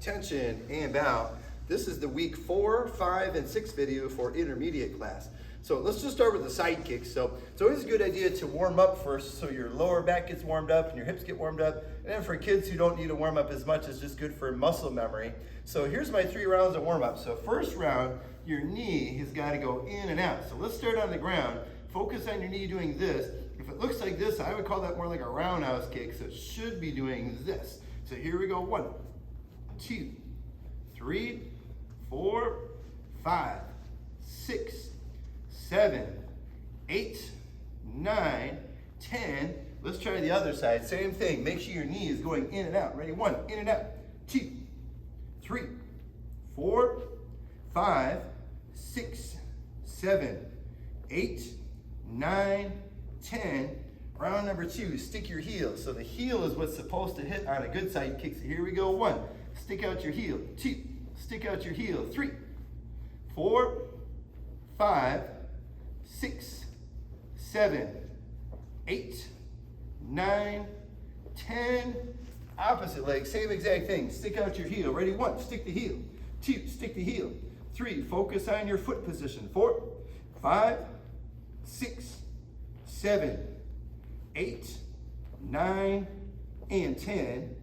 Attention and bow. This is the week 4, 5, and 6 video for intermediate class. So let's just start with the side kicks. So it's always a good idea to warm up first so your lower back gets warmed up and your hips get warmed up. And then for kids who don't need to warm up as much, it's just good for muscle memory. So here's my 3 rounds of warm up. So first round, your knee has got to go in and out. So let's start on the ground. Focus on your knee doing this. If it looks like this, I would call that more like a roundhouse kick. So it should be doing this. So here we go. 1, 2, 3, 4, 5, 6, 7, 8, 9, 10. Let's try the other side. Same thing. Make sure your knee is going in and out. Ready? 1, in and out. 2, 3, 4, 5, 6, 7, 8, 9, 10. Round number 2, stick your heel. So the heel is what's supposed to hit on a good side kick. So here we go. 1, stick out your heel. 2, stick out your heel. 3, 4, 5, 6, 7, 8, 9, 10. Opposite leg, same exact thing. Stick out your heel. Ready? 1, stick the heel. 2, stick the heel. 3, focus on your foot position. 4, 5, 6, 7, 8, 9, and 10.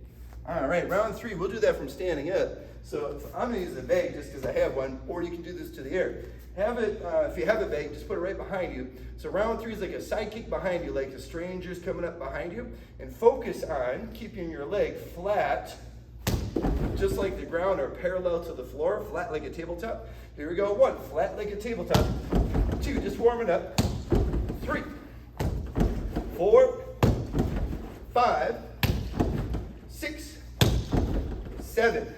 All right, round 3, we'll do that from standing up. So I'm gonna use a bag just because I have one, or you can do this to the air. Have it, if you have a bag, just put it right behind you. So round 3 is like a side kick behind you, like a stranger's coming up behind you. And focus on keeping your leg flat, just like the ground, or parallel to the floor, flat like a tabletop. Here we go. 1, flat like a tabletop. 2, just warming up. 3, 4, 5, 6, 7,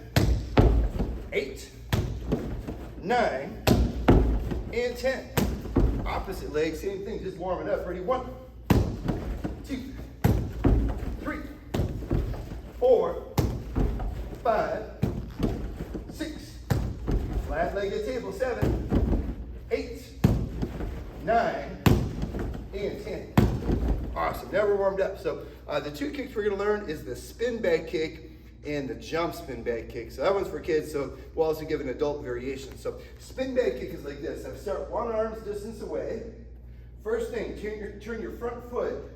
8, 9, and 10. Opposite leg, same thing, just warming up. Ready? 1, 2, 3, 4, 5, 6, flat-legged table. 7, 8, 9, and 10. Awesome, now we're warmed up. So the 2 kicks we're gonna learn is the spin back kick and the jump spin back kick. So that one's for kids, so we'll also give an adult variation. So spin back kick is like this. I start 1 arm's distance away. First thing, turn your front foot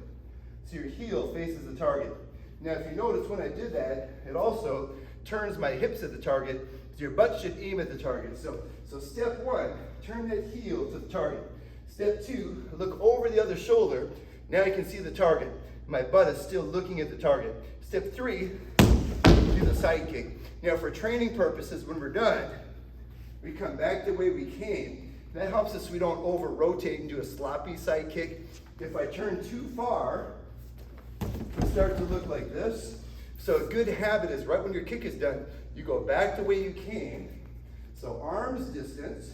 so your heel faces the target. Now if you notice when I did that, it also turns my hips at the target, so your butt should aim at the target. So step 1, turn that heel to the target. Step 2, look over the other shoulder. Now I can see the target. My butt is still looking at the target. Step 3, do the side kick. Now for training purposes, when we're done, we come back the way we came. That helps us so we don't over rotate and do a sloppy side kick. If I turn too far, it starts to look like this. So a good habit is right when your kick is done, you go back the way you came. So arms distance,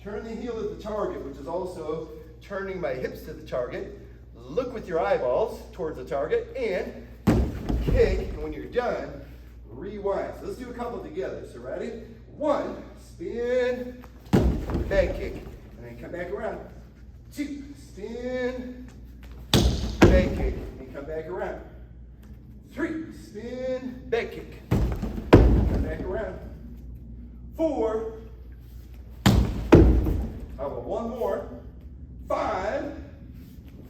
turn the heel at the target, which is also turning my hips to the target. Look with your eyeballs towards the target and kick, and when you're done, rewind. So let's do a couple together. So ready? 1, spin, back kick, and then come back around. 2, spin, back kick, and come back around. 3, spin, back kick, come back around. 4, how about 1 more? 5,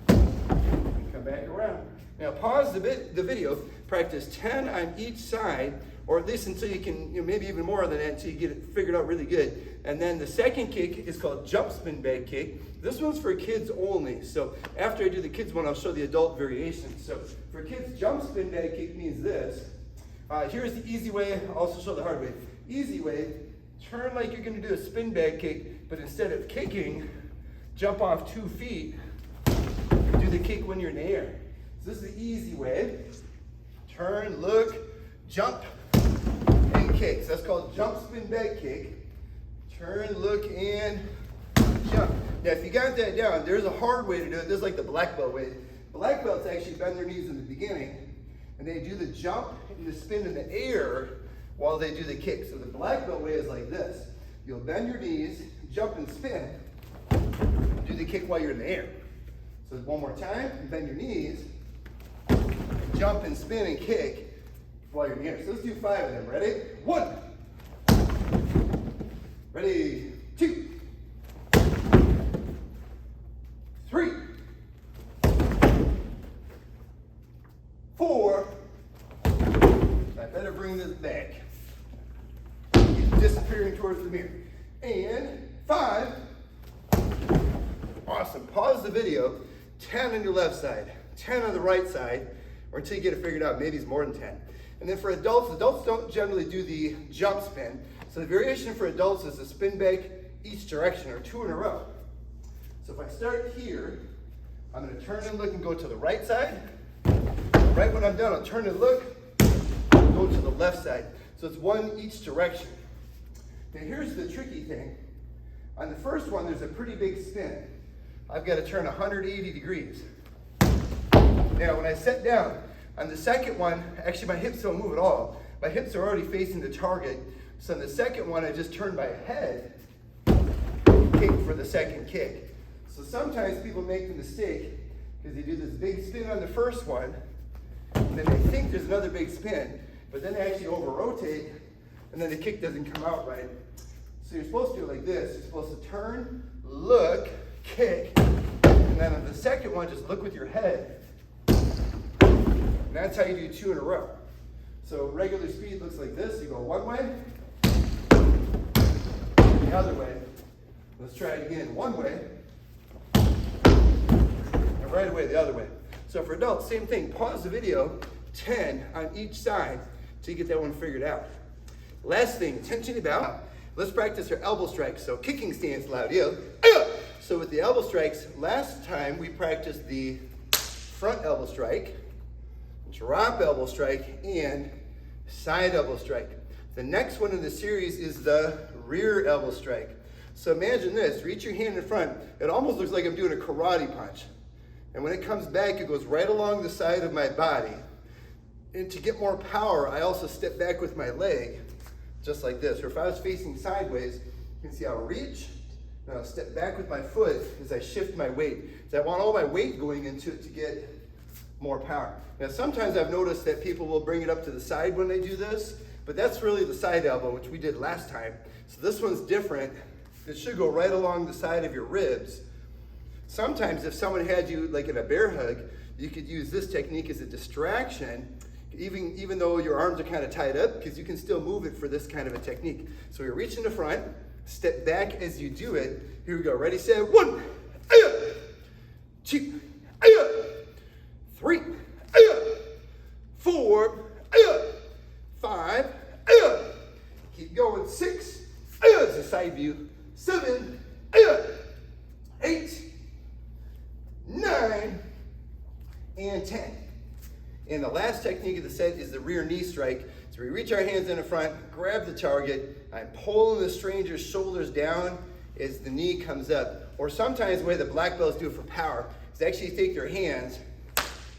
and come back around. Now pause the video, practice 10 on each side, or at least until you can, maybe even more than that, until you get it figured out really good. And then the second kick is called jump spin back kick. This one's for kids only. So after I do the kids one, I'll show the adult variation. So for kids, jump spin back kick means this. Here's the easy way, I'll also show the hard way. Easy way, turn like you're gonna do a spin back kick, but instead of kicking, jump off 2 feet, do the kick when you're in the air. So this is the easy way. Turn, look, jump, and kick. So that's called jump spin back kick. Turn, look, and jump. Now if you got that down, there's a hard way to do it. This is like the black belt way. Black belts actually bend their knees in the beginning, and they do the jump and the spin in the air while they do the kick. So the black belt way is like this. You'll bend your knees, jump and spin, do the kick while you're in the air. So one more time, bend your knees, jump and spin and kick. while you're in the air. So let's do 5 of them. Ready? 1. Ready? 2. 3. 4. I better bring this back. Disappearing towards the mirror. And 5. Awesome. Pause the video. 10 on your left side, 10 on the right side, or until you get it figured out. Maybe it's more than 10. And then for adults don't generally do the jump spin. So the variation for adults is a spin back each direction, or 2 in a row. So if I start here, I'm going to turn and look and go to the right side. Right when I'm done, I'll turn and look, go to the left side. So it's 1 each direction. Now here's the tricky thing. On the first one, there's a pretty big spin. I've got to turn 180 degrees. Now when I sit down, on the second one, actually my hips don't move at all. My hips are already facing the target. So on the second one, I just turn my head, kick for the second kick. So sometimes people make the mistake because they do this big spin on the first one, and then they think there's another big spin, but then they actually over-rotate, and then the kick doesn't come out right. So you're supposed to do it like this. You're supposed to turn, look, kick, and then on the second one, just look with your head. And that's how you do 2 in a row. So regular speed looks like this. You go one way, the other way. Let's try it again. One way, and right away the other way. So for adults, same thing. Pause the video, 10 on each side till you get that one figured out. Last thing, attention about. Let's practice our elbow strikes. So kicking stance loud. So with the elbow strikes, last time we practiced the front elbow strike, drop elbow strike, and side elbow strike. The next one in the series is the rear elbow strike. So imagine this, reach your hand in front. It almost looks like I'm doing a karate punch. And when it comes back, it goes right along the side of my body. And to get more power, I also step back with my leg, just like this. Or if I was facing sideways, you can see I'll reach, and I'll step back with my foot as I shift my weight. So I want all my weight going into it to get more power. Now sometimes I've noticed that people will bring it up to the side when they do this, but that's really the side elbow, which we did last time. So this one's different. It should go right along the side of your ribs. Sometimes if someone had you like in a bear hug, you could use this technique as a distraction, even though your arms are kind of tied up, because you can still move it for this kind of a technique. So you reach in the front, step back as you do it. Here we go. Ready, set, 1, 2, 3, 4, 5, keep going, 6, it's a side view, 7, 8, 9, and 10. And the last technique of the set is the rear knee strike. So we reach our hands in the front, grab the target, I'm pulling the stranger's shoulders down as the knee comes up. Or sometimes the way the black belts do it for power is they actually take their hands,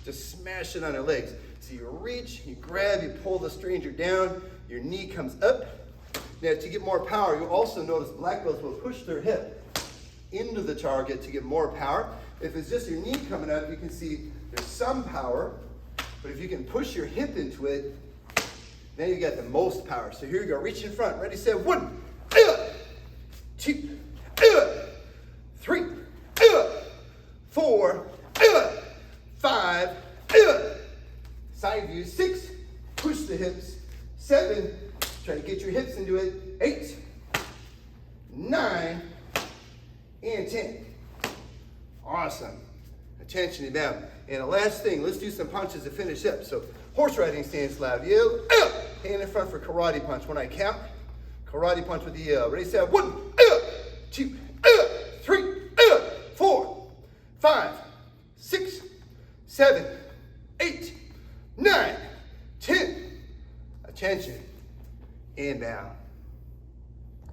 just smash it on their legs. So you reach, you grab, you pull the stranger down, your knee comes up. Now to get more power, you also notice black belts will push their hip into the target to get more power. If it's just your knee coming up, you can see there's some power, but if you can push your hip into it, then you got the most power. So here you go, reach in front, ready, set, 1, 2, 3, 4, 5, side view, 6, push the hips, 7, try to get your hips into it, 8, 9, and 10. Awesome. Attention to them. And the last thing, let's do some punches to finish up. So horse riding stance loud, yell, hand in front for karate punch. When I count, karate punch with the yell. Ready, set, 1, 2, 3, 4, 5, 6, 7, 8, 9, 10. Attention. And down.